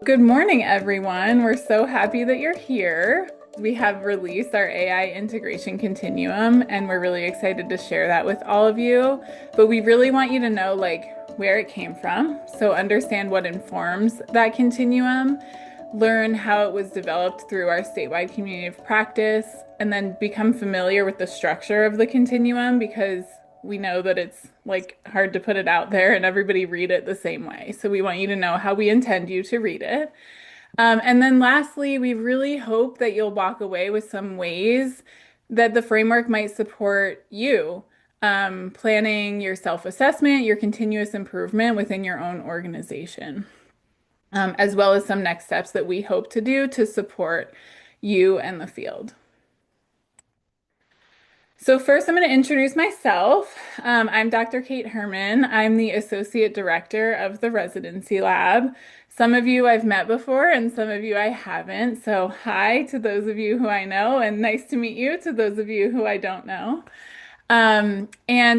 Good morning, everyone. We're so happy that you're here. We have released our AI Integration Continuum, and we're really excited to share that with all of you. But we really want you to know, where it came from. So understand what informs that continuum, learn how it was developed through our statewide community of practice, and then become familiar with the structure of the continuum because we know that it's hard to put it out there and everybody read it the same way. So we want you to know how we intend you to read it. And then lastly, we really hope that you'll walk away with some ways that the framework might support you planning your self-assessment, your continuous improvement within your own organization, as well as some next steps that we hope to do to support you and the field. So first, I'm going to introduce myself. I'm Dr. Kate Herman. I'm the Associate Director of the Residency Lab. Some of you I've met before and some of you I haven't. So hi to those of you who I know and nice to meet you to those of you who I don't know. And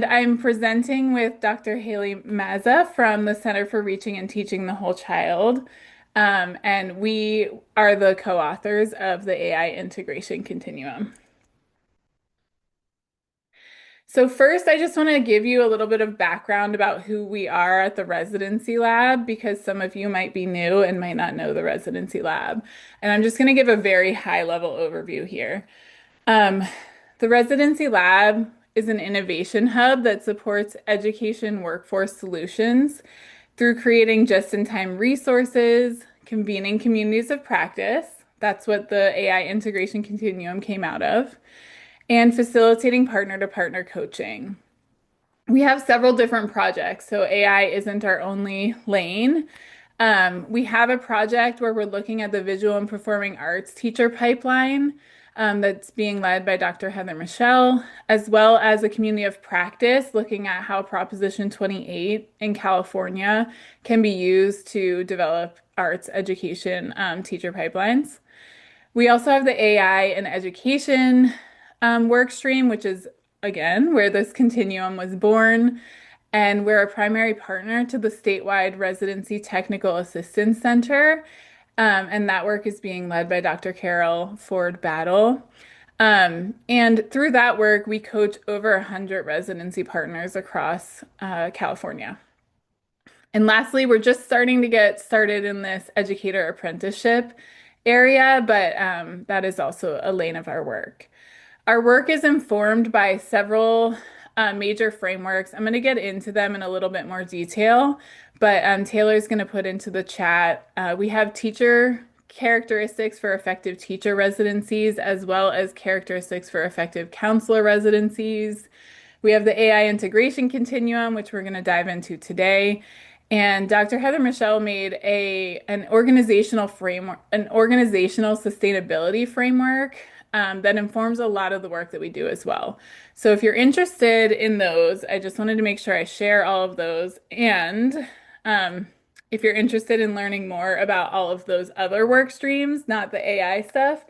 I'm presenting with Dr. Haley Mazza from the Center for Reaching and Teaching the Whole Child. And we are the co-authors of the AI Integration Continuum. So first, I just want to give you a little bit of background about who we are at the Residency Lab because some of you might be new and might not know the Residency Lab. And I'm just going to give a very high-level overview here. The Residency Lab is an innovation hub that supports education workforce solutions through creating just-in-time resources, convening communities of practice. That's what the AI Integration Continuum came out of, and facilitating partner-to-partner coaching. We have several different projects, so AI isn't our only lane. We have a project where we're looking at the visual and performing arts teacher pipeline that's being led by Dr. Heather Michelle, as well as a community of practice looking at how Proposition 28 in California can be used to develop arts education teacher pipelines. We also have the AI and education work stream, which is, again, where this continuum was born. And we're a primary partner to the statewide Residency Technical Assistance Center. And that work is being led by Dr. Carol Ford Battle. And through that work, we coach over 100 residency partners across California. And lastly, we're just starting to get started in this educator apprenticeship area, but that is also a lane of our work. Our work is informed by several major frameworks. I'm going to get into them in a little bit more detail, but Taylor's going to put into the chat. We have teacher characteristics for effective teacher residencies, as well as characteristics for effective counselor residencies. We have the AI Integration Continuum, which we're going to dive into today. And Dr. Heather Michelle made an organizational framework, an organizational sustainability framework that informs a lot of the work that we do as well. So if you're interested in those, I just wanted to make sure I share all of those. And if you're interested in learning more about all of those other work streams, not the AI stuff,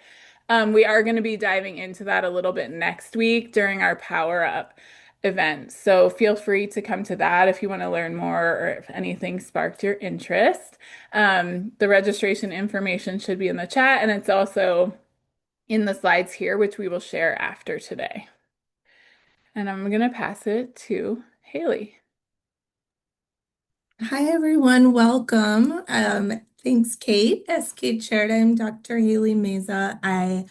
we are going to be diving into that a little bit next week during our Power Up event. So feel free to come to that if you want to learn more or if anything sparked your interest. The registration information should be in the chat, and it's also in the slides here, which we will share after today. And I'm going to pass it to Haley. Hi, everyone. Welcome. Thanks, Kate. As Kate shared, I'm Dr. Haley Meza. I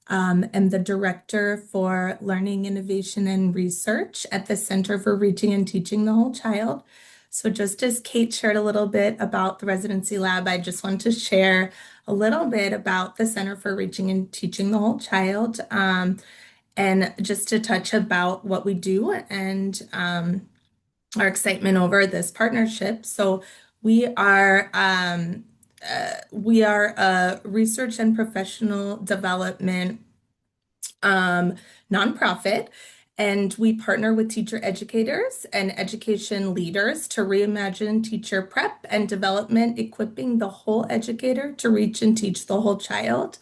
am the Director for Learning, Innovation, and Research at the Center for Reaching and Teaching the Whole Child. So just as Kate shared a little bit about the Residency Lab, I just want to share a little bit about the Center for Reaching and Teaching the Whole Child, and just to touch about what we do and our excitement over this partnership. So we are a research and professional development nonprofit, and we partner with teacher educators and education leaders to reimagine teacher prep and development, equipping the whole educator to reach and teach the whole child.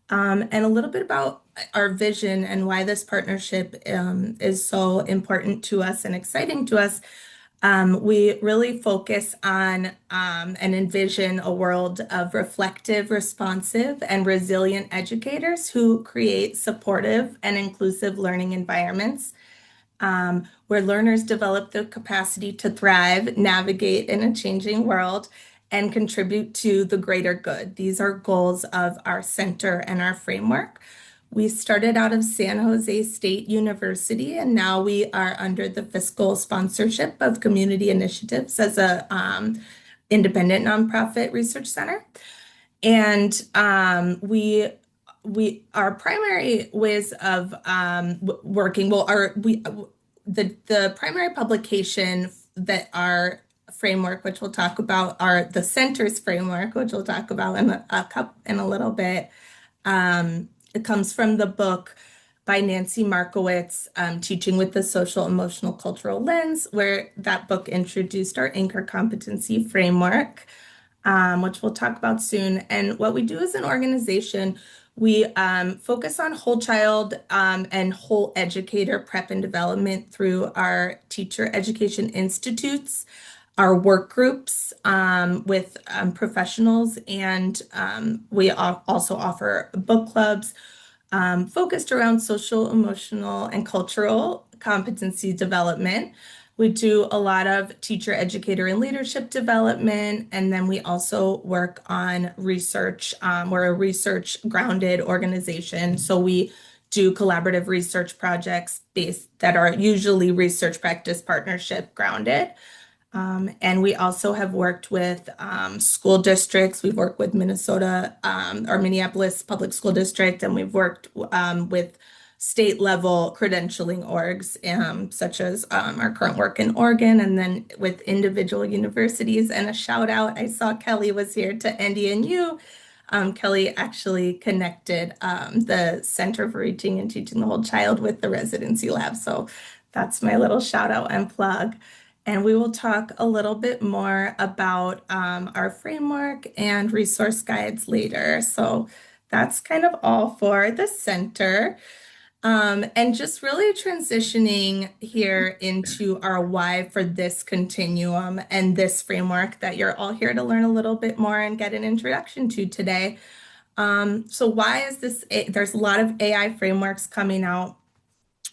And a little bit about our vision and why this partnership is so important to us and exciting to us. We really focus on and envision a world of reflective, responsive, and resilient educators who create supportive and inclusive learning environments where learners develop the capacity to thrive, navigate in a changing world, and contribute to the greater good. These are goals of our center and our framework. We started out of San Jose State University, and now we are under the fiscal sponsorship of Community Initiatives as a independent nonprofit research center. And we our primary ways of working well are we the primary publication that our framework, which we'll talk about, are the center's framework, which we'll talk about in a little bit. It comes from the book by Nancy Markowitz, Teaching with the Social, Emotional, Cultural Lens, where that book introduced our anchor competency framework, which we'll talk about soon. And what we do as an organization, we focus on whole child and whole educator prep and development through our teacher education institutes, our work groups with professionals, and we also offer book clubs focused around social, emotional, and cultural competency development. We do a lot of teacher, educator, and leadership development, and then we also work on research. We're a research grounded organization, so we do collaborative research projects based that are usually research practice partnership grounded. And we also have worked with school districts. We've worked with Minnesota or Minneapolis Public School District, and we've worked with state level credentialing orgs, such as our current work in Oregon, and then with individual universities. And a shout out, I saw Kelly was here to NDNU. Kelly actually connected the Center for Reaching and Teaching the Whole Child with the residency lab. So that's my little shout out and plug. And we will talk a little bit more about our framework and resource guides later. So that's kind of all for the center. And just really transitioning here into our why for this continuum and this framework that you're all here to learn a little bit more and get an introduction to today. So why is this? There's a lot of AI frameworks coming out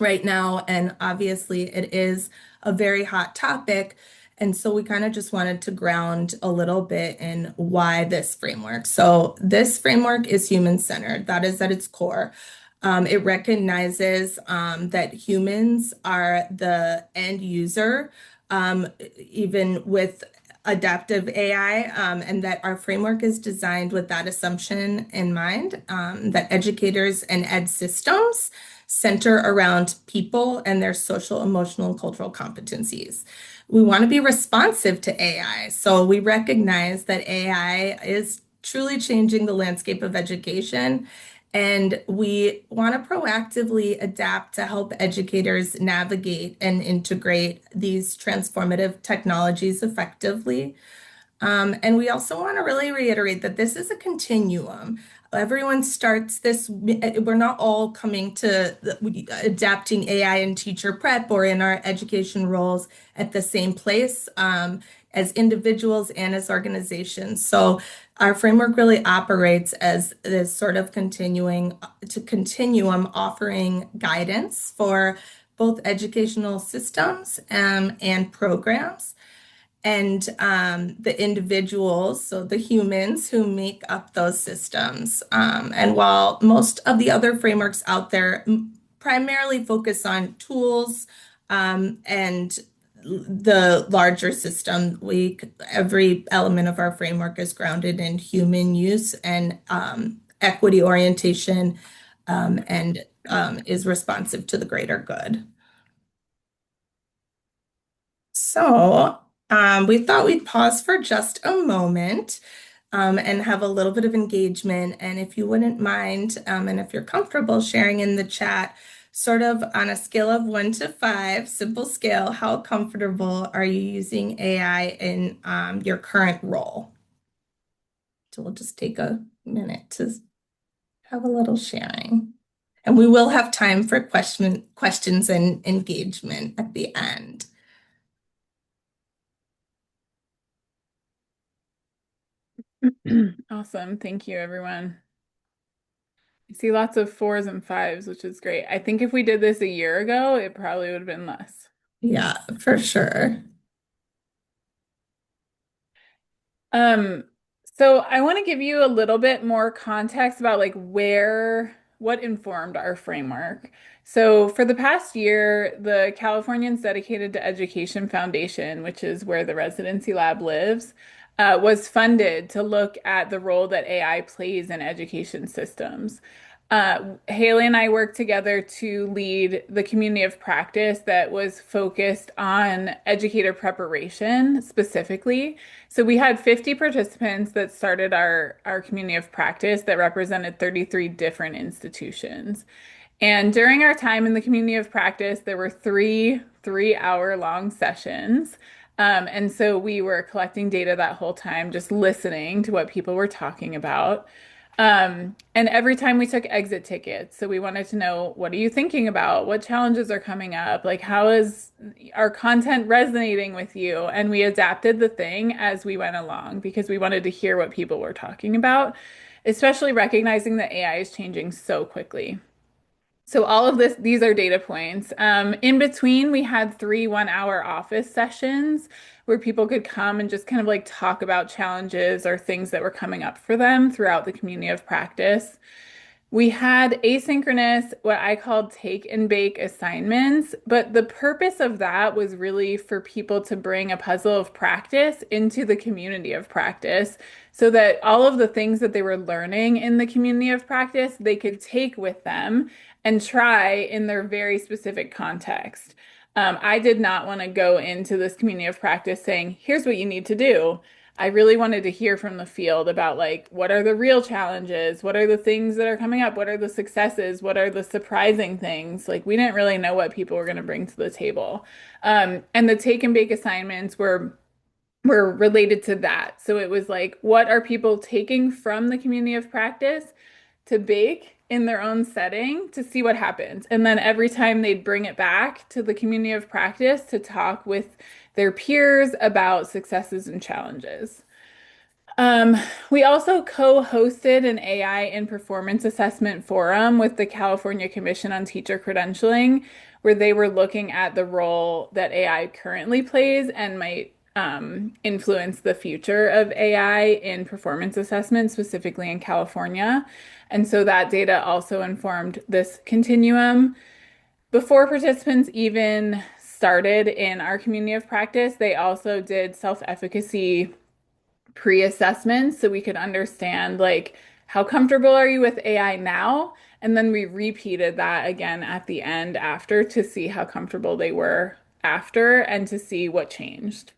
right now, and obviously it is a very hot topic. And so we kind of just wanted to ground a little bit in why this framework. So this framework is human-centered. That is at its core. It recognizes that humans are the end user, even with adaptive AI, and that our framework is designed with that assumption in mind, that educators and ed systems center around people and their social, emotional, and cultural competencies. We want to be responsive to AI. So we recognize that AI is truly changing the landscape of education. And we want to proactively adapt to help educators navigate and integrate these transformative technologies effectively. And we also want to really reiterate that this is a continuum. Everyone starts this, we're not all coming to adapting AI in teacher prep or in our education roles at the same place as individuals and as organizations. So our framework really operates as this sort of continuum offering guidance for both educational systems and programs and the individuals, so the humans who make up those systems. And while most of the other frameworks out there primarily focus on tools and the larger system, every element of our framework is grounded in human use and equity orientation and is responsive to the greater good. So we thought we'd pause for just a moment and have a little bit of engagement. And if you wouldn't mind, and if you're comfortable sharing in the chat, sort of on a scale of 1 to 5, simple scale, how comfortable are you using AI in your current role? So we'll just take a minute to have a little sharing. And we will have time for questions and engagement at the end. Awesome. Thank you, everyone. I see lots of fours and fives, which is great. I think if we did this a year ago, it probably would have been less. Yeah, for sure. Um, so I want to give you a little bit more context about what informed our framework. So for the past year, the Californians Dedicated to Education Foundation, which is where the residency lab lives, was funded to look at the role that AI plays in education systems. Haley and I worked together to lead the community of practice that was focused on educator preparation specifically. So we had 50 participants that started our community of practice that represented 33 different institutions. And during our time in the community of practice, there were three-hour long sessions. And so we were collecting data that whole time, just listening to what people were talking about. And every time we took exit tickets, so we wanted to know, what are you thinking about? What challenges are coming up? Like, how is our content resonating with you? And we adapted the thing as we went along because we wanted to hear what people were talking about, especially recognizing that AI is changing so quickly. So all of these are data points. In between, we had three 1 hour office sessions where people could come and just kind of like talk about challenges or things that were coming up for them throughout the community of practice. We had asynchronous, what I called take and bake assignments, but the purpose of that was really for people to bring a puzzle of practice into the community of practice so that all of the things that they were learning in the community of practice, they could take with them and try in their very specific context. I did not want to go into this community of practice saying, here's what you need to do. I really wanted to hear from the field about like what are the real challenges? What are the things that are coming up? What are the successes? What are the surprising things? Like we didn't really know what people were going to bring to the table. And the take and bake assignments were related to that. So it was like, what are people taking from the community of practice to bake in their own setting to see what happens? And then every time they'd bring it back to the community of practice to talk with their peers about successes and challenges. Um, we also co-hosted an AI and performance assessment forum with the California Commission on Teacher Credentialing, where they were looking at the role that AI currently plays and might influence the future of AI in performance assessment, specifically in California. And so that data also informed this continuum. Before participants even started in our community of practice, they also did self-efficacy pre-assessments so we could understand like how comfortable are you with AI now? And then we repeated that again at the end after to see how comfortable they were after and to see what changed.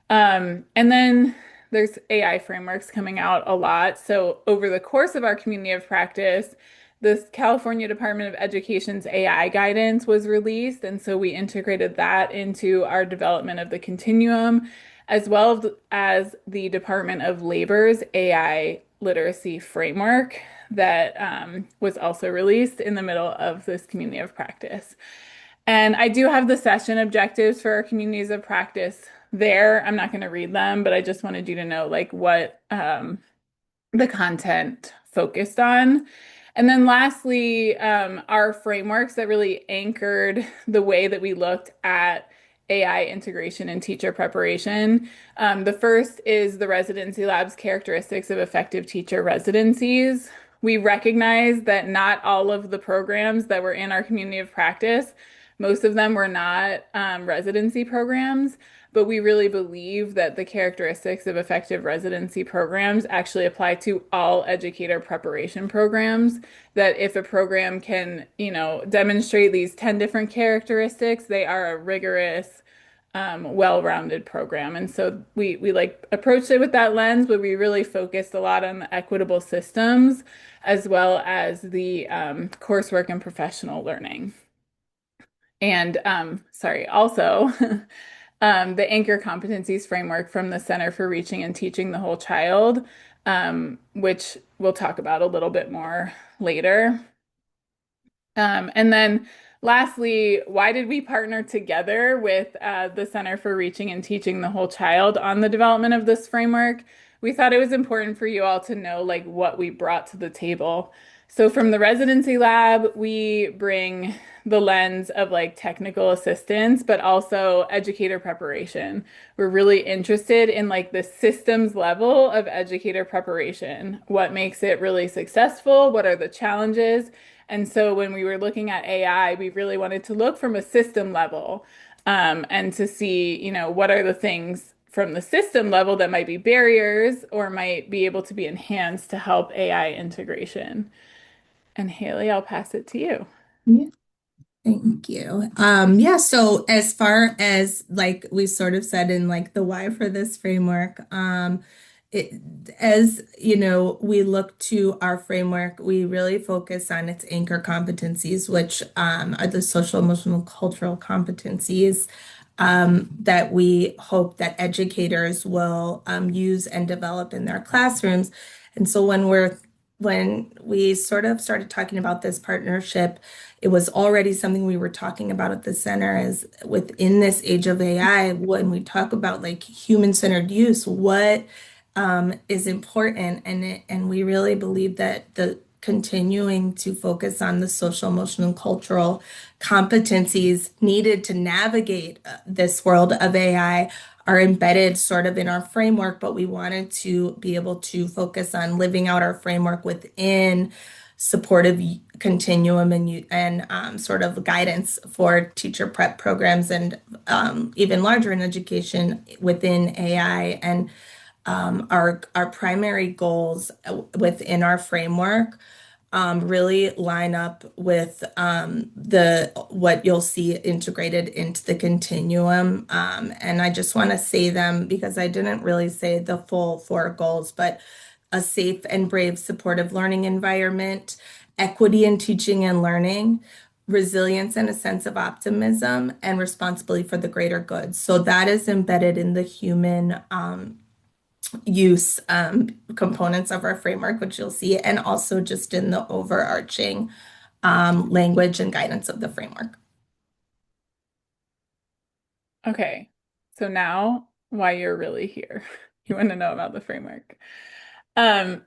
And then there's AI frameworks coming out a lot. So over the course of our community of practice, this California Department of Education's AI guidance was released, and so we integrated that into our development of the continuum, as well as the Department of Labor's AI literacy framework that was also released in the middle of this community of practice. And I do have the session objectives for our communities of practice there. I'm not going to read them, but I just wanted you to know like what the content focused on. And then lastly, our frameworks that really anchored the way that we looked at AI integration and teacher preparation. The first is the residency lab's characteristics of effective teacher residencies. We recognize that not all of the programs that were in our community of practice, most of them were not residency programs, but we really believe that the characteristics of effective residency programs actually apply to all educator preparation programs. That if a program can, demonstrate these 10 different characteristics, they are a rigorous, well-rounded program. And so we like approached it with that lens, but we really focused a lot on the equitable systems as well as the coursework and professional learning. And sorry, also the anchor competencies framework from the Center for Reaching and Teaching the Whole Child, which we'll talk about a little bit more later. And then lastly, why did we partner together with the Center for Reaching and Teaching the Whole Child on the development of this framework? we thought it was important for you all to know like what we brought to the table. So from the residency lab, we bring the lens of like technical assistance, but also educator preparation. We're really interested in like the systems level of educator preparation. What makes it really successful? What are the challenges? And so when we were looking at AI, we really wanted to look from a system level, and to see, what are the things from the system level that might be barriers or might be able to be enhanced to help AI integration. And Haley, I'll pass it to you. Yeah. Thank you. Yeah, so as far as like we sort of said in like the why for this framework, it, as you know, we look to our framework, we really focus on its anchor competencies, which are the social, emotional, cultural competencies that we hope that educators will use and develop in their classrooms. And so when we sort of started talking about this partnership, it was already something we were talking about at the center is within this age of AI, when we talk about like human-centered use, what is important, and we really believe that the continuing to focus on the social, emotional, and cultural competencies needed to navigate this world of AI are embedded sort of in our framework, but we wanted to be able to focus on living out our framework within supportive continuum and sort of guidance for teacher prep programs and even larger in education within AI. And our primary goals within our framework really line up with the what you'll see integrated into the continuum. And I just want to say them because I didn't really say the full four goals, but a safe and brave supportive learning environment, equity in teaching and learning, resilience and a sense of optimism, and responsibility for the greater good. So that is embedded in the human use components of our framework, which you'll see, and also just in the overarching language and guidance of the framework. Okay, so now why you're really here. You want to know about the framework. Um,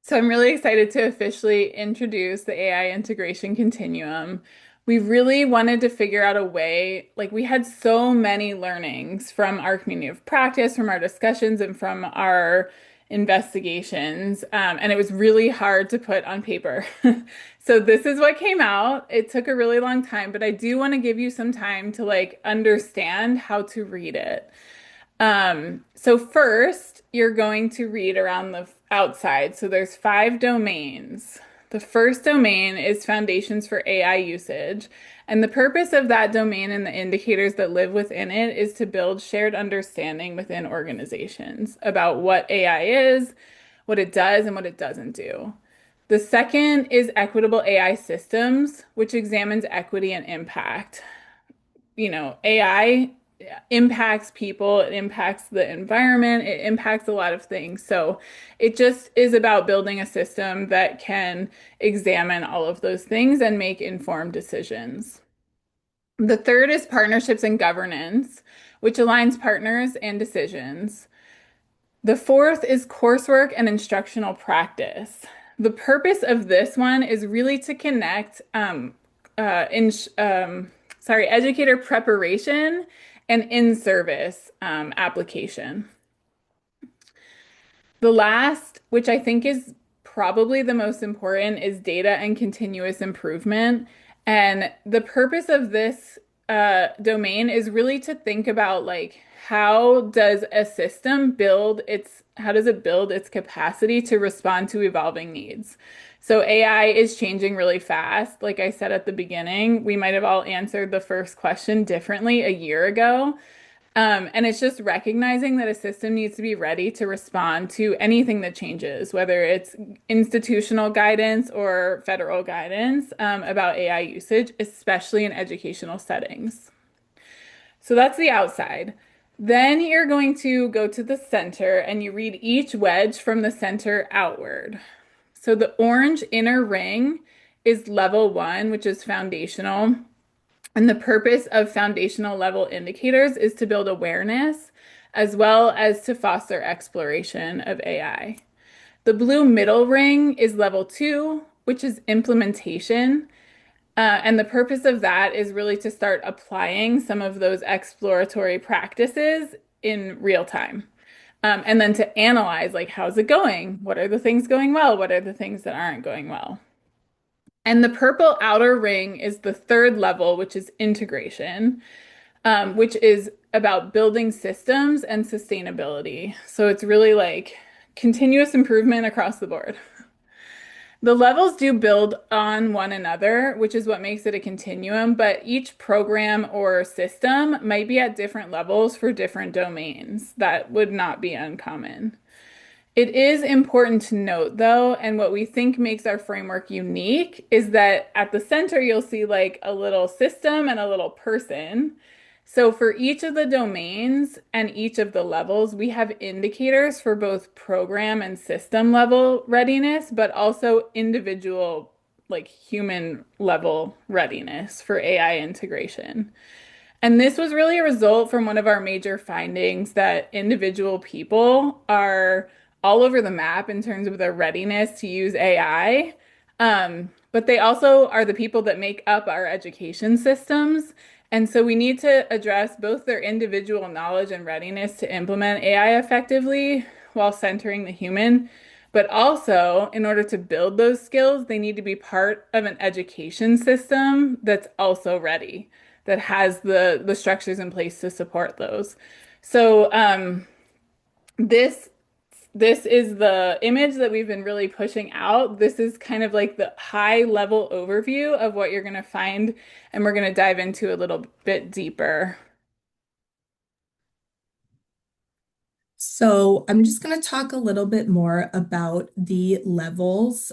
So I'm really excited to officially introduce the AI Integration Continuum. We really wanted to figure out a way, like we had so many learnings from our community of practice, from our discussions, and from our investigations, and it was really hard to put on paper. So this is what came out. It took a really long time, but I do want to give you some time to like understand how to read it. So first, you're going to read around the outside. So there's 5 domains. The first domain is foundations for AI usage. And the purpose of that domain and the indicators that live within it is to build shared understanding within organizations about what AI is, what it does, and what it doesn't do. The second is equitable AI systems, which examines equity and impact. AI impacts people, it impacts the environment, it impacts a lot of things. So it just is about building a system that can examine all of those things and make informed decisions. The third is partnerships and governance, which aligns partners and decisions. The fourth is coursework and instructional practice. The purpose of this one is really to connect educator preparation and in-service application. The last, which I think is probably the most important, is data and continuous improvement. And the purpose of this domain is really to think about like how does it build its capacity to respond to evolving needs? So AI is changing really fast. Like I said at the beginning, we might have all answered the first question differently a year ago. And it's just recognizing that a system needs to be ready to respond to anything that changes, whether it's institutional guidance or federal guidance, about AI usage, especially in educational settings. So that's the outside. Then you're going to go to the center and you read each wedge from the center outward. So the orange inner ring is level 1, which is foundational. And the purpose of foundational level indicators is to build awareness as well as to foster exploration of AI. The blue middle ring is level two, which is implementation. And the purpose of that is really to start applying some of those exploratory practices in real time. And then to analyze, like, how's it going? What are the things going well? What are the things that aren't going well? And the purple outer ring is the third level, which is integration, which is about building systems and sustainability. So it's really like continuous improvement across the board. The levels do build on one another, which is what makes it a continuum, but each program or system might be at different levels for different domains. That would not be uncommon. It is important to note, though, and what we think makes our framework unique is that at the center, you'll see like a little system and a little person. So for each of the domains and each of the levels, we have indicators for both program and system level readiness, but also individual, like human level readiness for AI integration. And this was really a result from one of our major findings that individual people are all over the map in terms of their readiness to use AI. But they also are the people that make up our education systems. And so we need to address both their individual knowledge and readiness to implement AI effectively while centering the human. But also, in order to build those skills, they need to be part of an education system that's also ready, that has the structures in place to support those. So this this is the image that we've been really pushing out. This is kind of like the high level overview of what you're going to find, and we're going to dive into a little bit deeper. So I'm just going to talk a little bit more about the levels,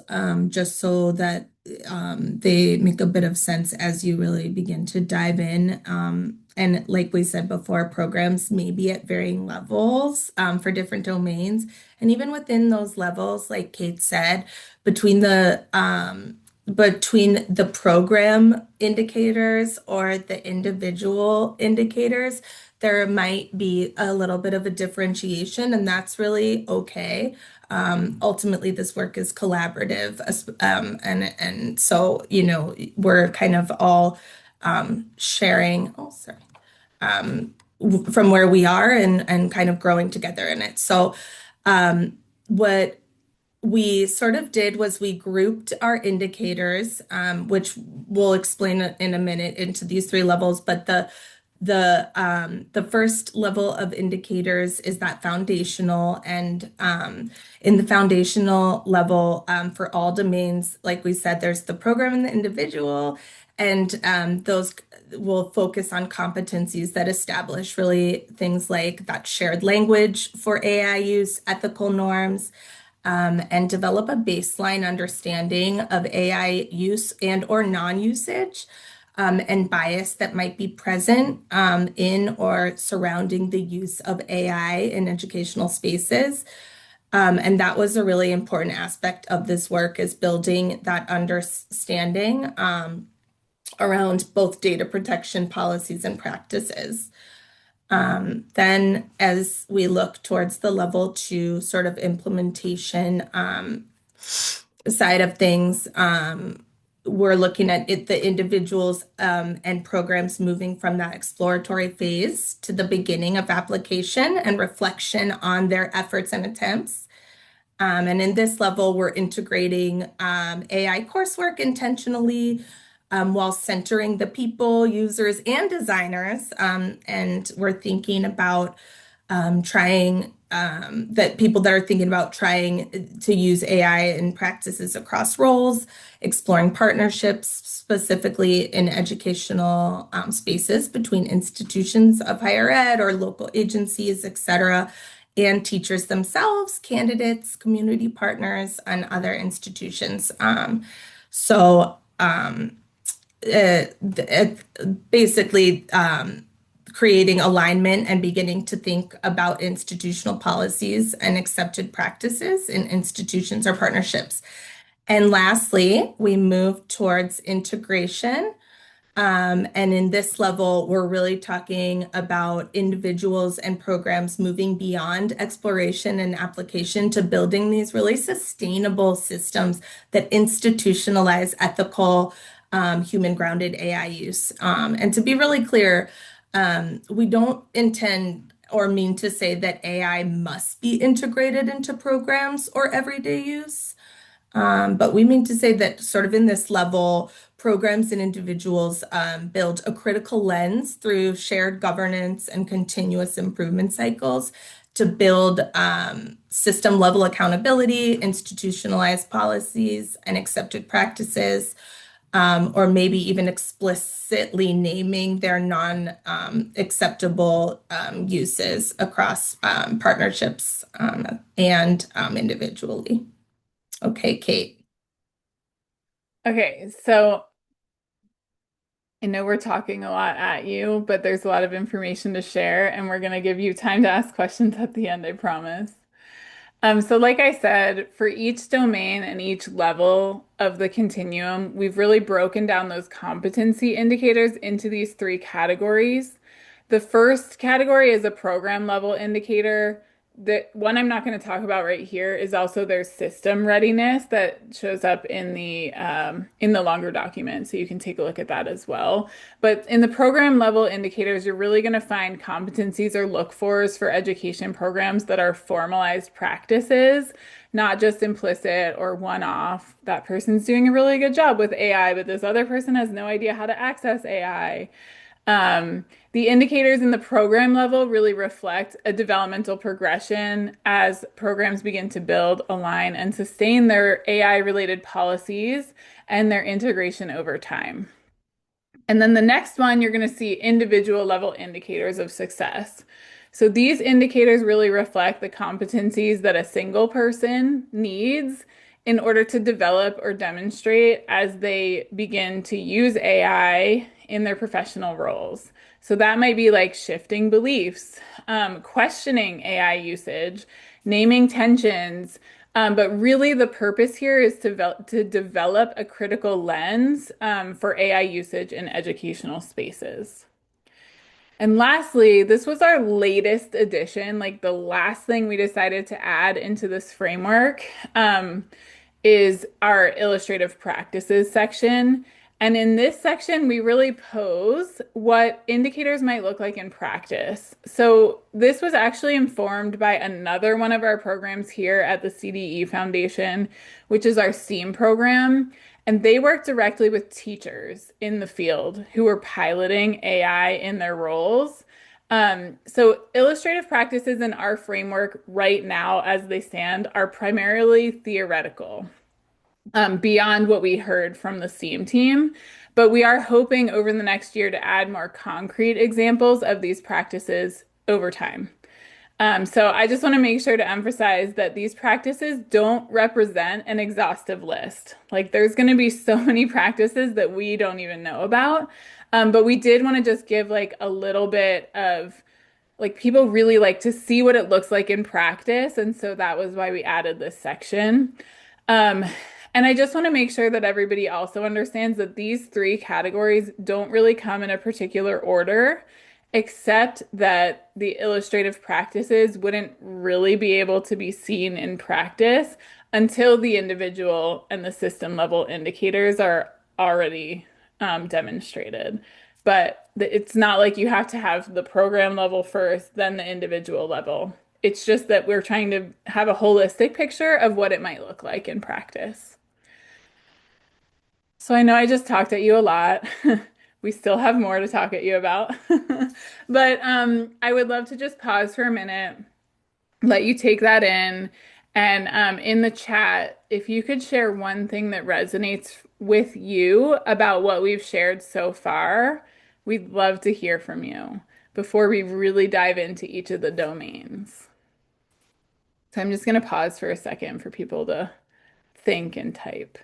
just so that they make a bit of sense as you really begin to dive in. And like we said before, programs may be at varying levels for different domains. And even within those levels, like Kate said, between the program indicators or the individual indicators, there might be a little bit of a differentiation, and that's really okay. Ultimately, this work is collaborative, and so we're kind of all sharing. Oh, sorry. From where we are and kind of growing together in it. So, what we sort of did was we grouped our indicators, which we'll explain in a minute into these three levels. But the first level of indicators is that foundational, and in the foundational level, for all domains, like we said, there's the program and the individual, and those will focus on competencies that establish really things like that shared language for AI use, ethical norms, and develop a baseline understanding of AI use and or non-usage, and bias that might be present in or surrounding the use of AI in educational spaces. And that was a really important aspect of this work, is building that understanding around both data protection policies and practices. Then, as we look towards the level two sort of implementation side of things, we're looking at the individuals and programs moving from that exploratory phase to the beginning of application and reflection on their efforts and attempts. And in this level, we're integrating AI coursework intentionally while centering the people, users, and designers. And we're thinking about trying that people that are thinking about trying to use AI in practices across roles, exploring partnerships specifically in educational spaces between institutions of higher ed or local agencies, et cetera, and teachers themselves, candidates, community partners, and other institutions. So basically creating alignment and beginning to think about institutional policies and accepted practices in institutions or partnerships. And lastly, we move towards integration. And in this level, we're really talking about individuals and programs moving beyond exploration and application to building these really sustainable systems that institutionalize ethical, human-grounded AI use. And to be really clear, we don't intend or mean to say that AI must be integrated into programs or everyday use. But we mean to say that sort of in this level, programs and individuals build a critical lens through shared governance and continuous improvement cycles to build system level accountability, institutionalized policies, and accepted practices, or maybe even explicitly naming their non-acceptable uses across partnerships and individually. Okay, Kate. Okay, so I know we're talking a lot at you, but there's a lot of information to share, and we're going to give you time to ask questions at the end, I promise. So like I said, for each domain and each level of the continuum, we've really broken down those competency indicators into these three categories. The first category is a program level indicator. The one I'm not going to talk about right here is also their system readiness that shows up in the longer document, so you can take a look at that as well. But in the program level indicators, you're really going to find competencies or look-fors for education programs that are formalized practices, not just implicit or one-off. That person's doing a really good job with AI, but this other person has no idea how to access AI. The indicators in the program level really reflect a developmental progression as programs begin to build, align, and sustain their AI-related policies and their integration over time. And then the next one, you're going to see individual level indicators of success. So these indicators really reflect the competencies that a single person needs in order to develop or demonstrate as they begin to use AI in their professional roles. So that might be like shifting beliefs, questioning AI usage, naming tensions, but really, the purpose here is to develop a critical lens for AI usage in educational spaces. And lastly, this was our latest addition, like the last thing we decided to add into this framework. Is our illustrative practices section. And in this section, we really pose what indicators might look like in practice. So this was actually informed by another one of our programs here at the CDE Foundation, which is our STEAM program. And they work directly with teachers in the field who are piloting AI in their roles. So illustrative practices in our framework right now, as they stand, are primarily theoretical, beyond what we heard from the STEAM team. But we are hoping over the next year to add more concrete examples of these practices over time. So I just want to make sure to emphasize that these practices don't represent an exhaustive list. Like there's going to be so many practices that we don't even know about. But we did want to just give like a little bit of like people really like to see what it looks like in practice. And so that was why we added this section. Um, and I just want to make sure that everybody also understands that these three categories don't really come in a particular order, except that the illustrative practices wouldn't really be able to be seen in practice until the individual and the system level indicators are already demonstrated. But it's not like you have to have the program level first, then the individual level. It's just that we're trying to have a holistic picture of what it might look like in practice. So I know I just talked at you a lot. We still have more to talk at you about. But I would love to just pause for a minute, let you take that in, and in the chat, if you could share one thing that resonates with you about what we've shared so far, we'd love to hear from you before we really dive into each of the domains. So I'm just going to pause for a second for people to think and type.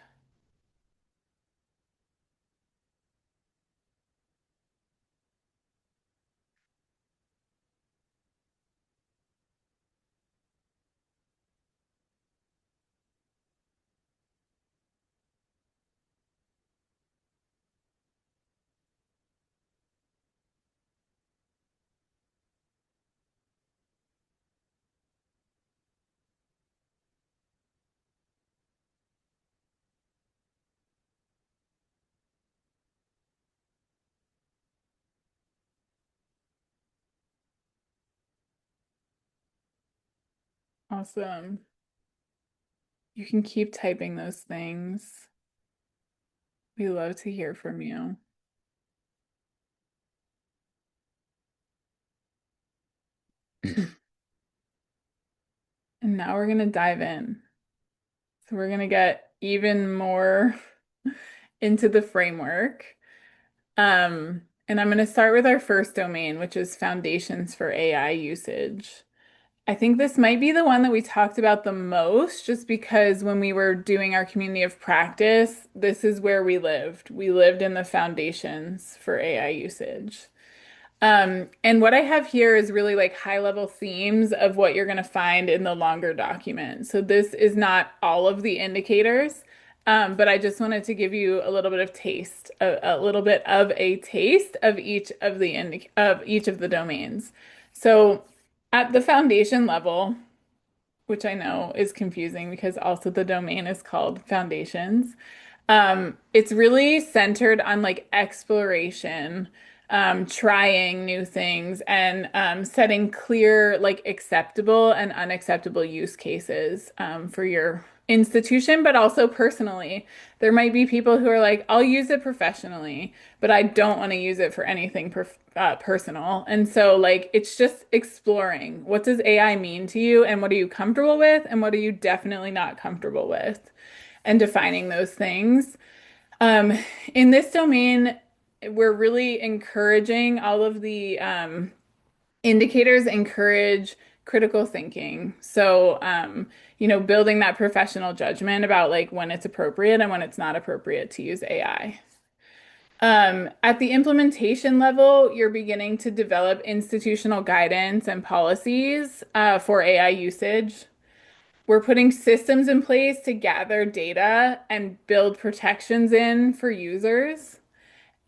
Awesome. You can keep typing those things. We love to hear from you. And now we're going to dive in. So we're going to get even more into the framework. And I'm going to start with our first domain, which is foundations for AI usage. I think this might be the one that we talked about the most, just because when we were doing our community of practice, this is where we lived. We lived in the foundations for AI usage. And what I have here is really like high level themes of what you're going to find in the longer document. So this is not all of the indicators, but I just wanted to give you a little bit of taste, a little bit of a taste of each of the domains. So at the foundation level, which I know is confusing because also the domain is called foundations. It's really centered on like exploration, trying new things, and setting clear, like acceptable and unacceptable use cases for your institution, but also personally. There might be people who are like, I'll use it professionally, but I don't want to use it for anything personal. And so, like, it's just exploring what does AI mean to you, and what are you comfortable with, and what are you definitely not comfortable with, and defining those things. Um, in this domain, we're really encouraging all of the indicators encourage critical thinking. So, building that professional judgment about like when it's appropriate and when it's not appropriate to use AI. At the implementation level, you're beginning to develop institutional guidance and policies for AI usage. We're putting systems in place to gather data and build protections in for users.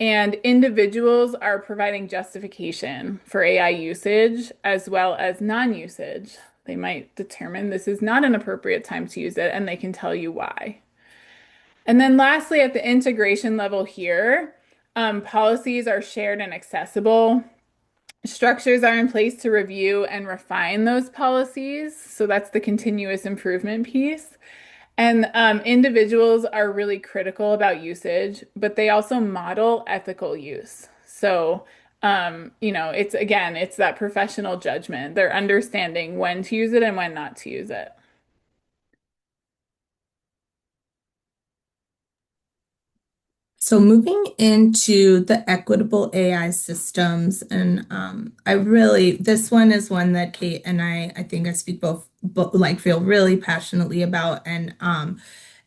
And individuals are providing justification for AI usage as well as non-usage. They might determine this is not an appropriate time to use it, and they can tell you why. And then lastly, at the integration level here, policies are shared and accessible. Structures are in place to review and refine those policies. So that's the continuous improvement piece. And individuals are really critical about usage, but they also model ethical use. So, it's again, it's that professional judgment. They're understanding when to use it and when not to use it. So moving into the equitable AI systems, and I really, this one is one that Kate and I think I speak both like feel really passionately about. And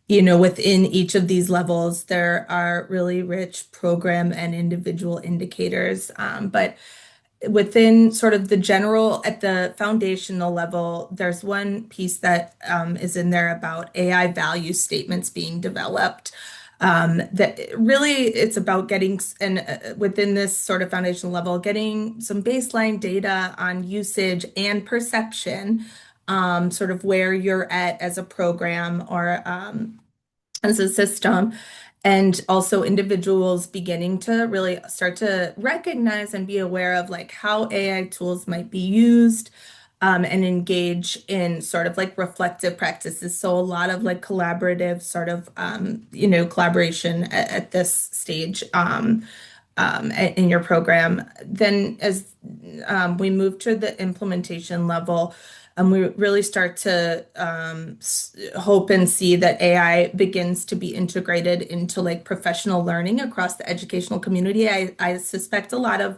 within each of these levels, there are really rich program and individual indicators. But within sort of the general, at the foundational level, there's one piece that is in there about AI value statements being developed. That really it's about getting, and within this sort of foundational level, getting some baseline data on usage and perception, sort of where you're at as a program or as a system, and also individuals beginning to really start to recognize and be aware of like how AI tools might be used, and engage in sort of like reflective practices. So a lot of like collaborative sort of collaboration at this stage in your program. Then as we move to the implementation level, we really start to hope and see that AI begins to be integrated into like professional learning across the educational community. I suspect a lot of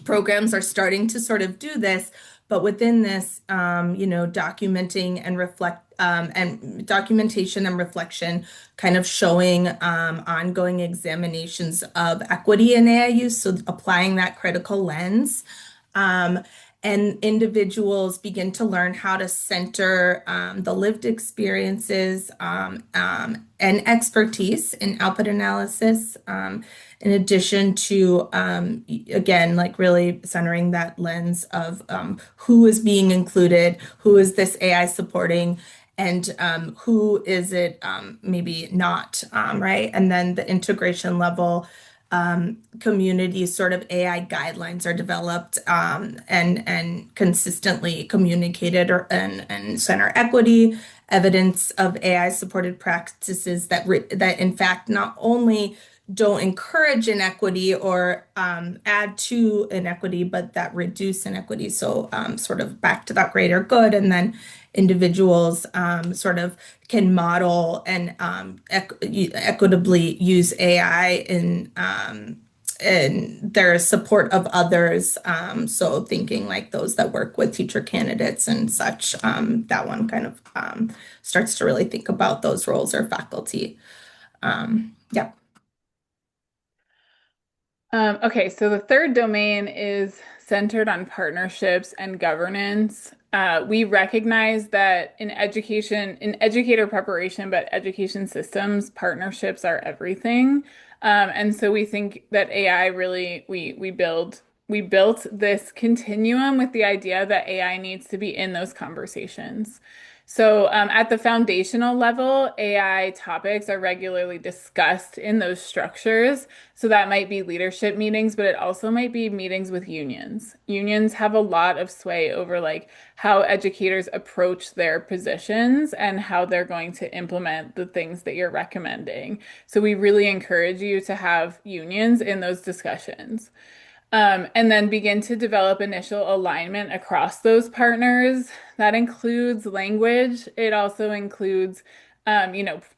programs are starting to sort of do this, but within this, documenting and documentation and reflection, kind of showing ongoing examinations of equity in AI use, so applying that critical lens. Um, and individuals begin to learn how to center the lived experiences and expertise in output analysis, in addition to, again, like really centering that lens of who is being included, who is this AI supporting, and who is it maybe not, right? And then the integration level. community sort of AI guidelines are developed and consistently communicated and center equity, evidence of AI supported practices that in fact not only don't encourage inequity or add to inequity, but that reduce inequity. So, sort of back to that greater good, and then individuals sort of can model and equitably use AI in their support of others. So, thinking like those that work with teacher candidates and such, that one kind of starts to really think about those roles or faculty. Yeah. Okay, so the third domain is centered on partnerships and governance. We recognize that in education, in educator preparation, but education systems, partnerships are everything. And so we think that AI really, we built this continuum with the idea that AI needs to be in those conversations. So, at the foundational level, AI topics are regularly discussed in those structures. So that might be leadership meetings, but it also might be meetings with unions. Unions have a lot of sway over like how educators approach their positions and how they're going to implement the things that you're recommending. So we really encourage you to have unions in those discussions. And then begin to develop initial alignment across those partners. That includes language. It also includes,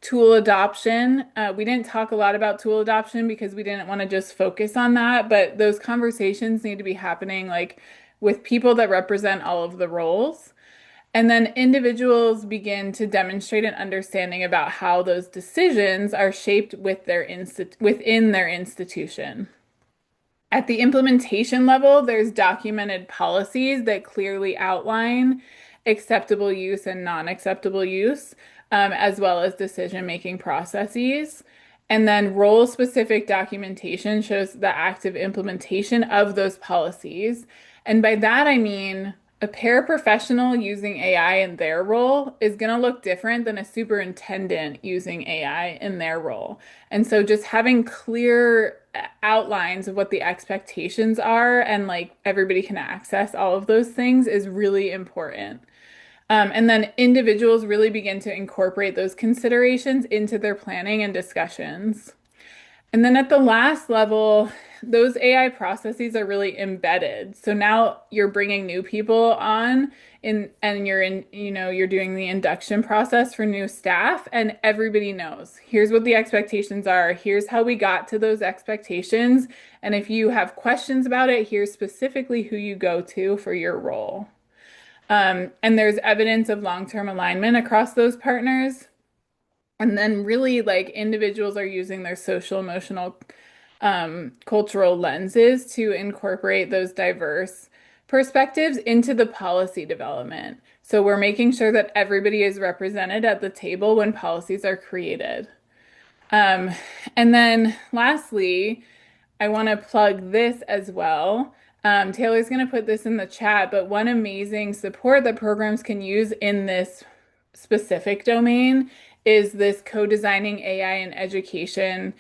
tool adoption. We didn't talk a lot about tool adoption because we didn't want to just focus on that, but those conversations need to be happening like with people that represent all of the roles. And then individuals begin to demonstrate an understanding about how those decisions are shaped within their institution. At the implementation level, there's documented policies that clearly outline acceptable use and non-acceptable use, as well as decision-making processes. And then role-specific documentation shows the active implementation of those policies. And by that, I mean a paraprofessional using AI in their role is going to look different than a superintendent using AI in their role. And so just having clear outlines of what the expectations are and like everybody can access all of those things is really important. And then individuals really begin to incorporate those considerations into their planning and discussions. And then at the last level, those AI processes are really embedded. So now you're bringing new people on and you're doing the induction process for new staff and everybody knows. Here's what the expectations are. Here's how we got to those expectations. And if you have questions about it, here's specifically who you go to for your role. And there's evidence of long-term alignment across those partners. And then really like individuals are using their social emotional cultural lenses to incorporate those diverse perspectives into the policy development. So we're making sure that everybody is represented at the table when policies are created. Um, and then lastly, I want to plug this as well. Taylor's going to put this in the chat, but one amazing support that programs can use in this specific domain is this co-designing AI in education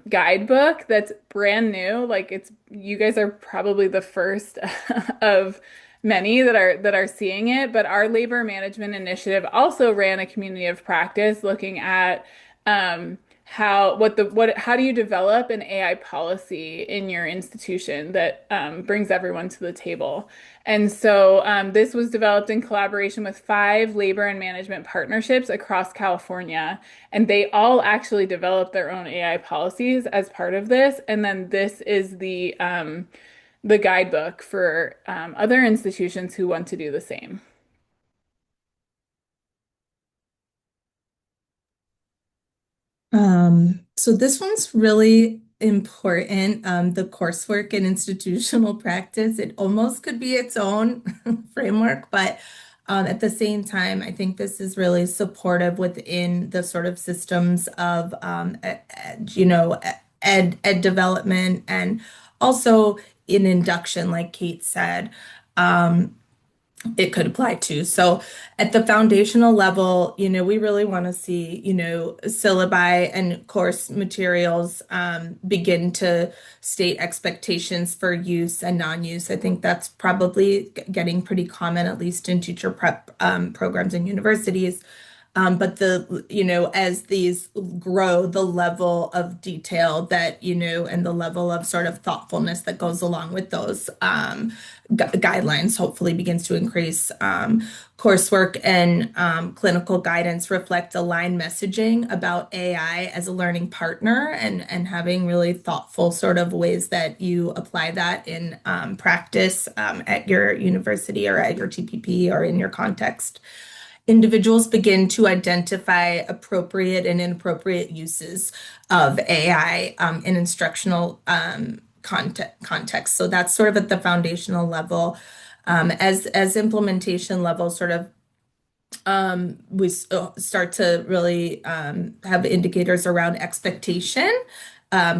guidebook that's brand new. Like it's you guys are probably the first of many that are seeing it, but our labor management initiative also ran a community of practice looking at how do you develop an AI policy in your institution that brings everyone to the table? And so this was developed in collaboration with 5 labor and management partnerships across California, and they all actually developed their own AI policies as part of this. And then this is the guidebook for other institutions who want to do the same. So this one's really important. The coursework and institutional practice, it almost could be its own framework, but at the same time, I think this is really supportive within the sort of systems of, ed development and also in induction, like Kate said. it could apply to. So at the foundational level, we really want to see, syllabi and course materials begin to state expectations for use and non-use. I think that's probably getting pretty common, at least in teacher prep programs and universities. But as these grow, the level of detail that, and the level of sort of thoughtfulness that goes along with those guidelines hopefully begins to increase. Coursework and clinical guidance reflect aligned messaging about AI as a learning partner and having really thoughtful sort of ways that you apply that in practice at your university or at your TPP or in your context. Individuals begin to identify appropriate and inappropriate uses of AI in instructional context. So that's sort of at the foundational level. As implementation level sort of we start to really have indicators around expectation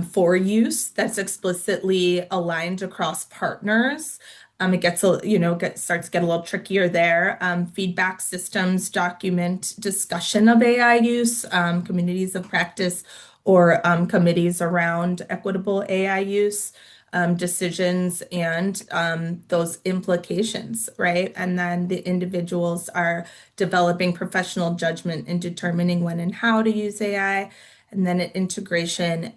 for use that's explicitly aligned across partners. It gets starts to get a little trickier there. Feedback systems document discussion of AI use, communities of practice, or committees around equitable AI use decisions and those implications, right? And then the individuals are developing professional judgment in determining when and how to use AI. And then at integration,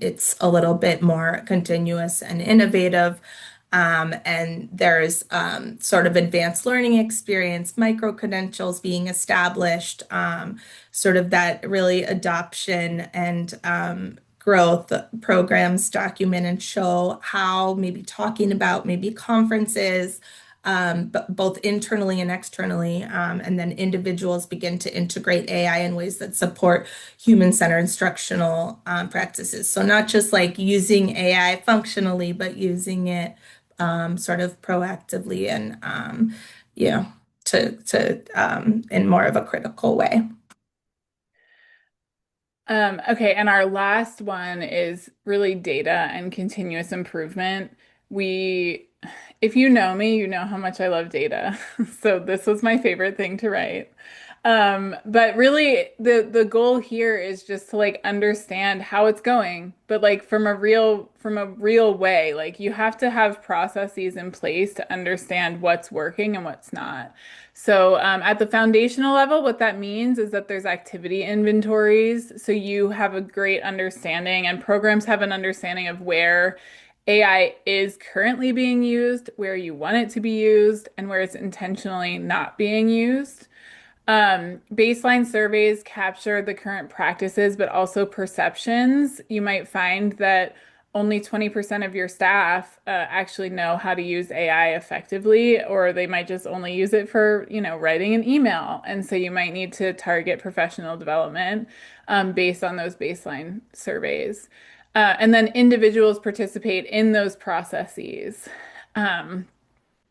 it's a little bit more continuous and innovative. And there's sort of advanced learning experience, micro credentials being established, sort of that really adoption and growth programs document and show how maybe talking about maybe conferences, but both internally and externally, and then individuals begin to integrate AI in ways that support human-centered instructional practices. So not just like using AI functionally, but using it sort of proactively and yeah, to in more of a critical way. Okay, and our last one is really data and continuous improvement. We, if you know me, you know how much I love data. So this was my favorite thing to write. But really the goal here is just to like understand how it's going, but like from a real way. Like you have to have processes in place to understand what's working and what's not. So at the foundational level, what that means is that there's activity inventories. So you have a great understanding and programs have an understanding of where AI is currently being used, where you want it to be used, and where it's intentionally not being used. Baseline surveys capture the current practices, but also perceptions. You might find that only 20% of your staff actually know how to use AI effectively, or they might just only use it for, writing an email. And so you might need to target professional development based on those baseline surveys. And then individuals participate in those processes. Um,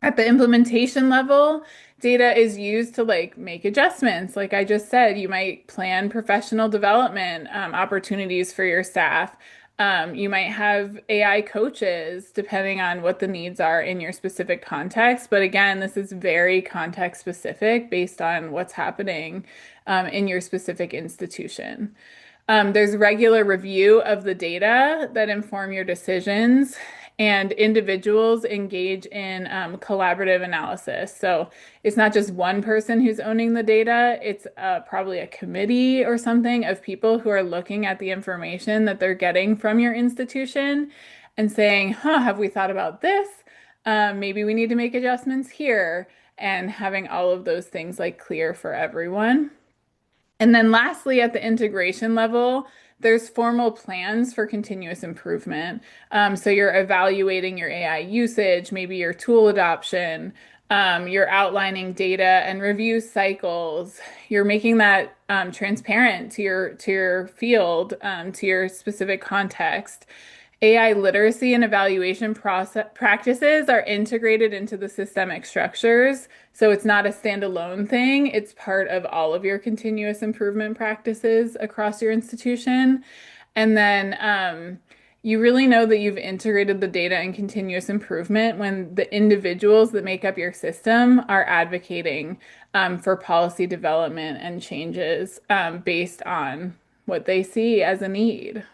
at the implementation level, data is used to like make adjustments. Like I just said, you might plan professional development opportunities for your staff. You might have AI coaches depending on what the needs are in your specific context. But again, this is very context specific based on what's happening in your specific institution. There's regular review of the data that inform your decisions, and individuals engage in collaborative analysis. So it's not just one person who's owning the data, it's probably a committee or something of people who are looking at the information that they're getting from your institution and saying, huh, have we thought about this? Maybe we need to make adjustments here, and having all of those things like clear for everyone. And then lastly, at the integration level, there's formal plans for continuous improvement. So you're evaluating your AI usage, maybe your tool adoption, you're outlining data and review cycles. You're making that transparent to your field, to your specific context. AI literacy and evaluation process practices are integrated into the systemic structures. So it's not a standalone thing. It's part of all of your continuous improvement practices across your institution. And then you really know that you've integrated the data and continuous improvement when the individuals that make up your system are advocating for policy development and changes based on what they see as a need.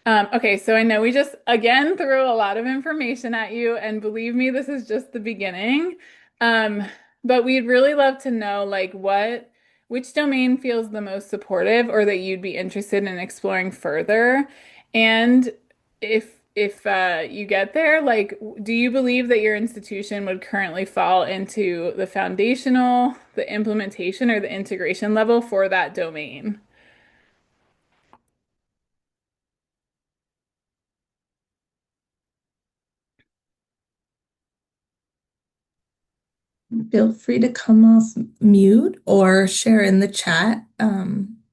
Okay, so I know we just again threw a lot of information at you, and believe me, this is just the beginning. Um, but we'd really love to know which domain feels the most supportive or that you'd be interested in exploring further. And if you get there, do you believe that your institution would currently fall into the foundational, the implementation, or the integration level for that domain? Feel free to come off mute or share in the chat.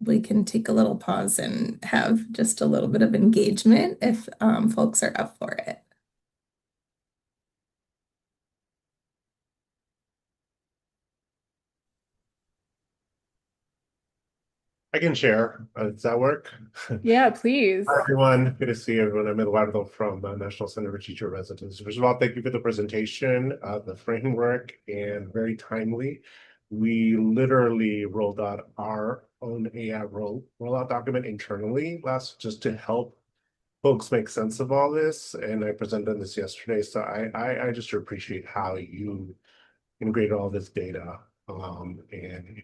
We can take a little pause and have just a little bit of engagement if folks are up for it. I can share. Does that work? Yeah, Hi, please. everyone. Good to see everyone. I'm Eduardo from National Center for Teacher Residency. First of all, thank you for the presentation, the framework, and very timely. We literally rolled out our own AI rollout document internally just to help folks make sense of all this. And I presented this yesterday. So I just appreciate how you integrated all this data. And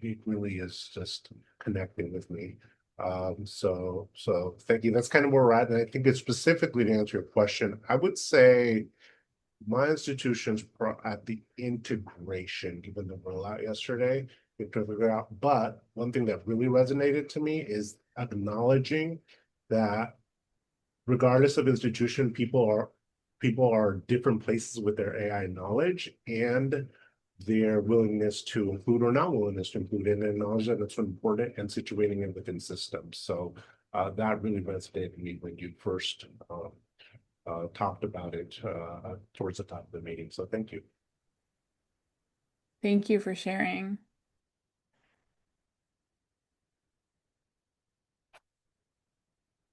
it really is just connecting with me. So thank you. That's kind of where we're at. And I think it's specifically to answer your question, I would say my institution's at the integration, given the rollout yesterday, we have to figure out. But one thing that really resonated to me is acknowledging that regardless of institution, people are different places with their AI knowledge and their willingness to include or not willingness to include, and acknowledge that it's important and situating it within systems. So that really resonated with me when you first talked about it towards the top of the meeting. So thank you. Thank you for sharing.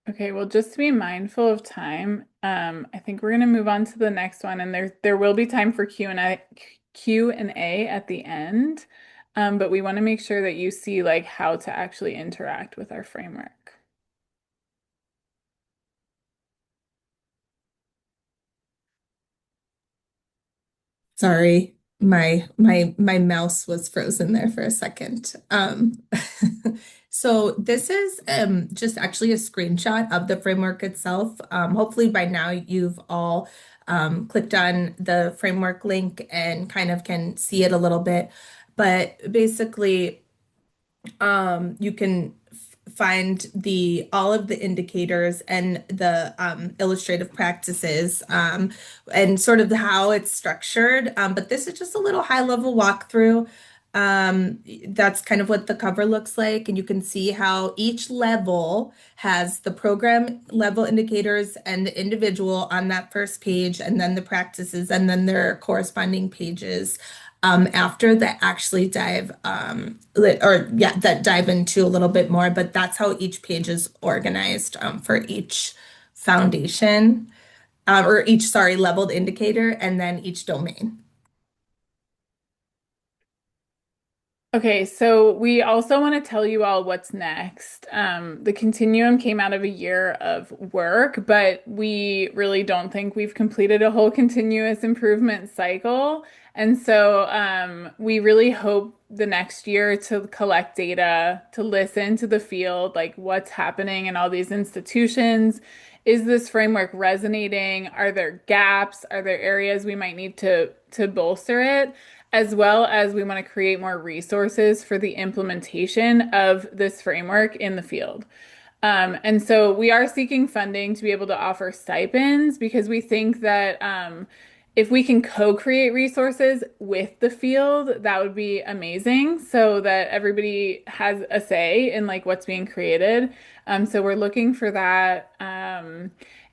Okay, well, just to be mindful of time, I think we're going to move on to the next one, and there will be time for Q&A at the end, but we want to make sure that you see how to actually interact with our framework. Sorry, my mouse was frozen there for a second. So this is just actually a screenshot of the framework itself. Hopefully by now you've all clicked on the framework link and kind of can see it a little bit. But basically, you can find the all of the indicators and the illustrative practices and sort of how it's structured. But this is just a little high level walkthrough. That's kind of what the cover looks like, and you can see how each level has the program level indicators and the individual on that first page, and then the practices, and then their corresponding pages after that actually that dive into a little bit more, but that's how each page is organized for each foundation or each, sorry, leveled indicator and then each domain. Okay, so we also want to tell you all what's next. The continuum came out of a year of work, but we really don't think we've completed a whole continuous improvement cycle. And so we really hope the next year to collect data, to listen to the field, like what's happening in all these institutions. Is this framework resonating? Are there gaps? Are there areas we might need to bolster it? As well as we want to create more resources for the implementation of this framework in the field. And so we are seeking funding to be able to offer stipends because we think that if we can co-create resources with the field, that would be amazing so that everybody has a say in what's being created. So we're looking for that.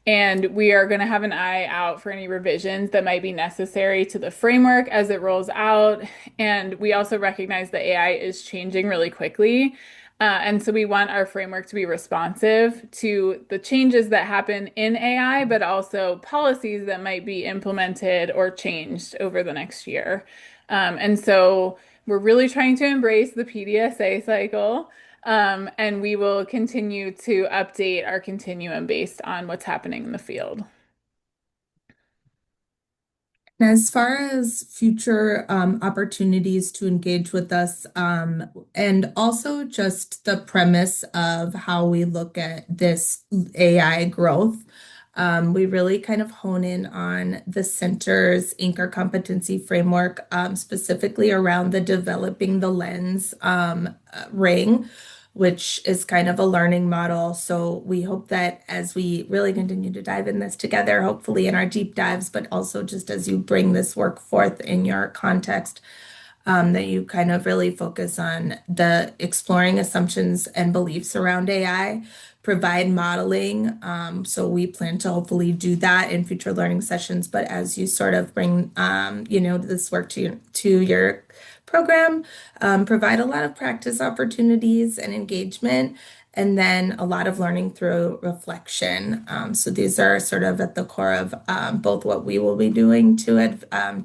And we are going to have an eye out for any revisions that might be necessary to the framework as it rolls out. And we also recognize that AI is changing really quickly. And so we want our framework to be responsive to the changes that happen in AI, but also policies that might be implemented or changed over the next year. And so we're really trying to embrace the PDSA cycle, and we will continue to update our continuum based on what's happening in the field. And as far as future opportunities to engage with us, and also just the premise of how we look at this AI growth, we really kind of hone in on the center's anchor competency framework, specifically around the developing the lens ring, which is kind of a learning model. So we hope that as we really continue to dive in this together, hopefully in our deep dives, but also just as you bring this work forth in your context, that you kind of really focus on the exploring assumptions and beliefs around AI, provide modeling. So we plan to hopefully do that in future learning sessions. But as you sort of bring, this work to your program, provide a lot of practice opportunities and engagement. And then a lot of learning through reflection. So these are sort of at the core of both what we will be doing to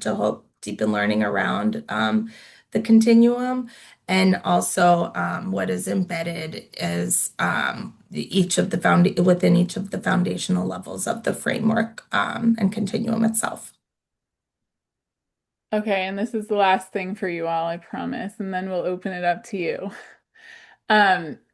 help deepen learning around the continuum, and also what is embedded is within each of the foundational levels of the framework and continuum itself. Okay, and this is the last thing for you all, I promise, and then we'll open it up to you.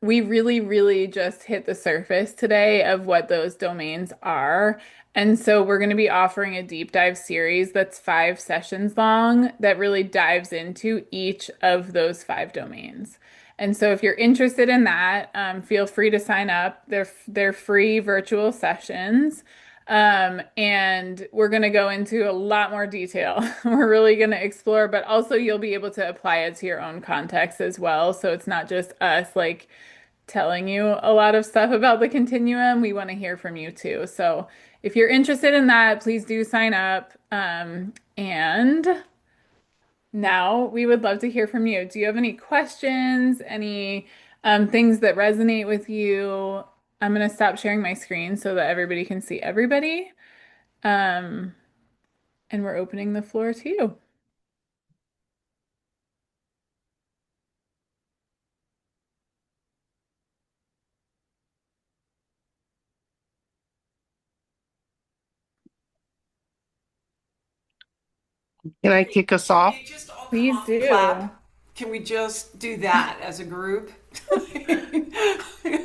We really, really just hit the surface today of what those domains are. And so we're going to be offering a deep dive series that's 5 sessions long that really dives into each of those 5 domains. And so if you're interested in that, feel free to sign up. They're free virtual sessions. And we're going to go into a lot more detail. We're really going to explore, but also you'll be able to apply it to your own context as well. So it's not just us like telling you a lot of stuff about the continuum. We want to hear from you too. So if you're interested in that, please do sign up. And now we would love to hear from you. Do you have any questions, any things that resonate with you? I'm going to stop sharing my screen so that everybody can see everybody. Um, and we're opening the floor to you. Can I kick us Can off? we just all come Please off and clap? do. Can we just do that as a group?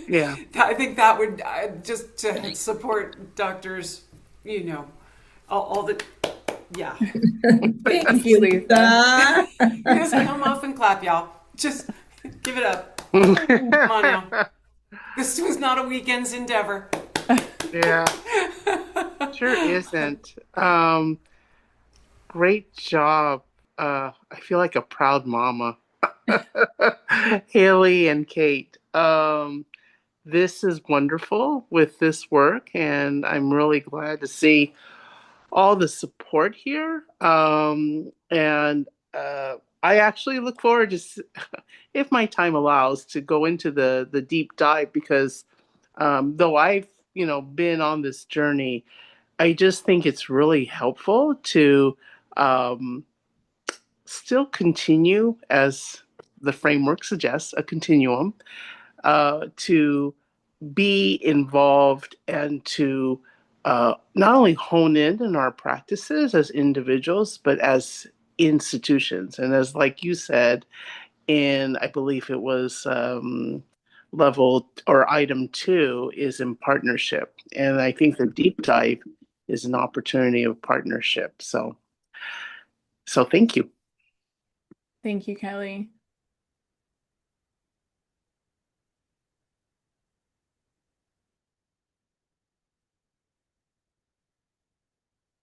Yeah. I think that would just to support doctors, you know, all the, yeah. Thank Thank you, you, Lisa. Lisa. Just come off and clap, y'all. Just give it up. Come on now. This was not a weekend's endeavor. Yeah, sure isn't. Great job. I feel like a proud mama. Haley and Kate. This is wonderful with this work, and I'm really glad to see all the support here. And I actually look forward to, if my time allows, to go into the deep dive because though I've been on this journey, I just think it's really helpful to um, still continue, as the framework suggests, a continuum, to be involved and to not only hone in our practices as individuals, but as institutions. And as, like you said, in I believe it was level or item 2 is in partnership. And I think the deep dive is an opportunity of partnership. So thank you. Thank you, Kelly.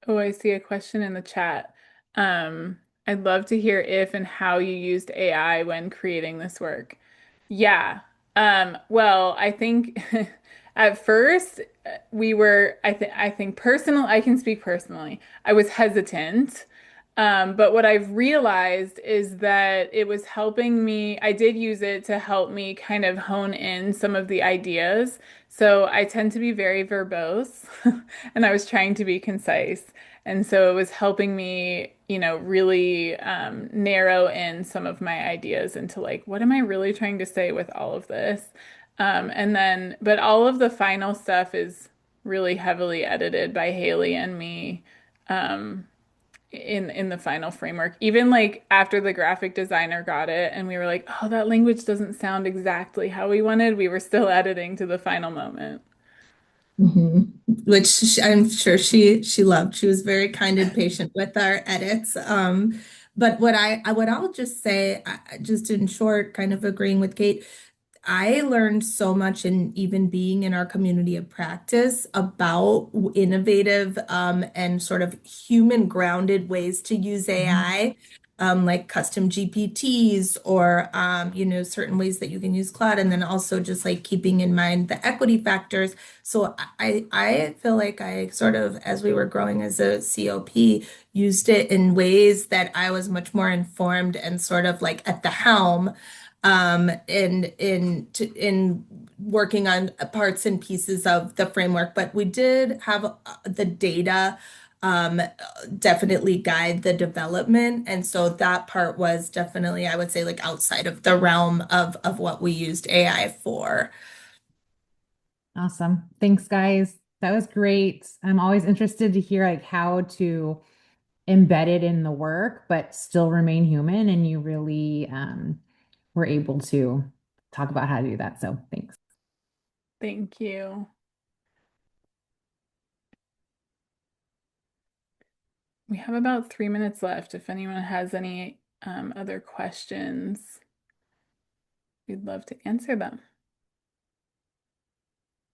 Oh, I see a question in the chat. I'd love to hear if and how you used AI when creating this work. Yeah. Well, I think at first we were, I think I can speak personally. I was hesitant But what I've realized is that it was helping me. I did use it to help me kind of hone in some of the ideas. So I tend to be very verbose, and I was trying to be concise. And so it was helping me, really narrow in some of my ideas into like, what am I really trying to say with all of this? But all of the final stuff is really heavily edited by Haley and me. Um, in the final framework. Even like after the graphic designer got it and we were like, "Oh, that language doesn't sound exactly how we wanted." We were still editing to the final moment. hmm Which I'm sure she loved. She was very kind and patient with our edits. But what I'll just say, just in short, kind of agreeing with Kate, I learned so much in even being in our community of practice about innovative and sort of human grounded ways to use AI, like custom GPTs or certain ways that you can use cloud, and then also just like keeping in mind the equity factors. So I feel like I sort of, as we were growing as a COP, used it in ways that I was much more informed and sort of like at the helm in working on parts and pieces of the framework, but we did have the data um, definitely guide the development, and so that part was definitely, I would say, like outside of the realm of what we used AI for. Awesome. Thanks, guys. That was great. I'm always interested to hear like how to embed it in the work, but still remain human. And you really were able to talk about how to do that. So thanks. Thank you. We have about 3 minutes left. If anyone has any other questions, we'd love to answer them.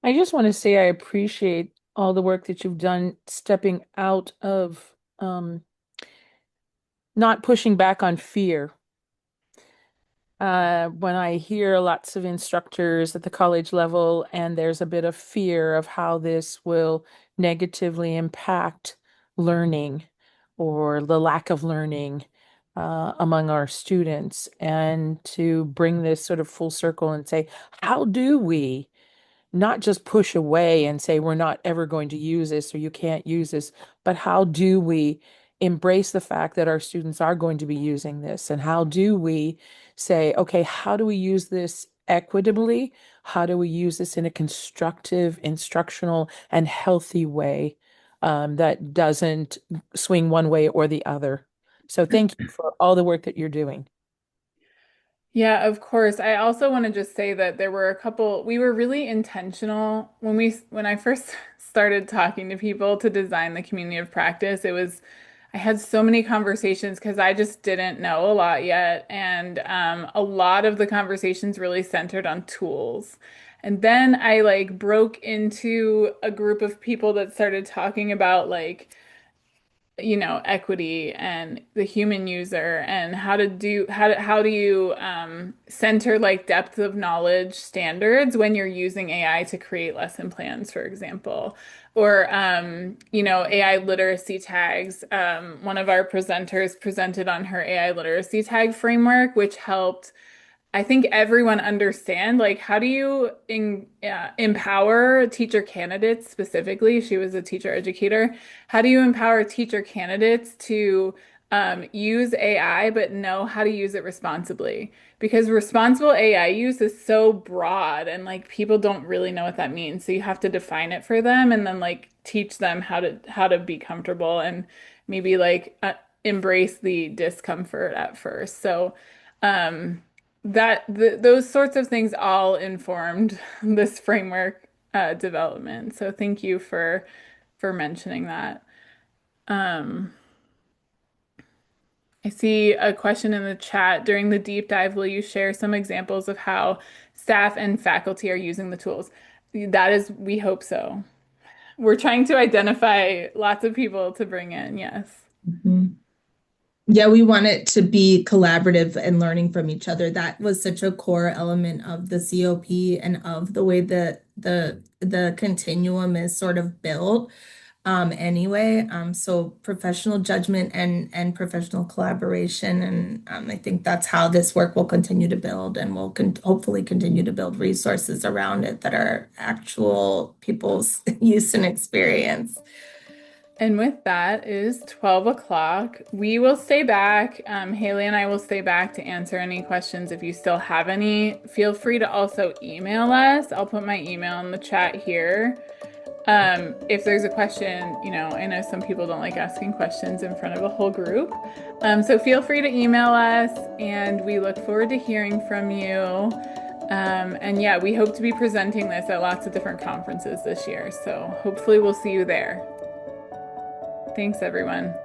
I just want to say I appreciate all the work that you've done stepping out of not pushing back on fear. When I hear lots of instructors at the college level, and there's a bit of fear of how this will negatively impact learning or the lack of learning among our students, and to bring this sort of full circle and say, how do we not just push away and say we're not ever going to use this or you can't use this, but how do we embrace the fact that our students are going to be using this? And how do we say, okay, how do we use this equitably? How do we use this in a constructive, instructional, and healthy way that doesn't swing one way or the other? So thank you for all the work that you're doing. Yeah, of course. I also want to just say that there were a couple, we were really intentional when I first started talking to people to design the community of practice. I had so many conversations because I just didn't know a lot yet. And a lot of the conversations really centered on tools. And then I like broke into a group of people that started talking about like, equity and the human user and how do you center like depth of knowledge standards when you're using AI to create lesson plans, for example, or AI literacy tags. One of our presenters presented on her AI literacy tag framework, which helped I think everyone understand like how do you empower teacher candidates specifically? She was a teacher educator. How do you empower teacher candidates to use AI but know how to use it responsibly? Because responsible AI use is so broad and like people don't really know what that means. So you have to define it for them and then like teach them how to be comfortable and maybe like embrace the discomfort at first. So um those sorts of things all informed this framework development. So thank you for mentioning that. Um, I see a question in the chat. During the deep dive, will you share some examples of how staff and faculty are using the tools? That is, we hope so. We're trying to identify lots of people to bring in, yes. Mhm. Yeah, we want it to be collaborative and learning from each other. That was such a core element of the COP and of the way that the continuum is sort of built. anyway. So professional judgment and professional collaboration. And I think that's how this work will continue to build, and we'll hopefully continue to build resources around it that are actual people's use and experience. And with that is 12 o'clock. We will stay back. Haley and I will stay back to answer any questions if you still have any. Feel free to also email us. I'll put my email in the chat here. If there's a question, I know some people don't like asking questions in front of a whole group. So feel free to email us, and we look forward to hearing from you. And yeah, we hope to be presenting this at lots of different conferences this year. So hopefully we'll see you there. Thanks, everyone.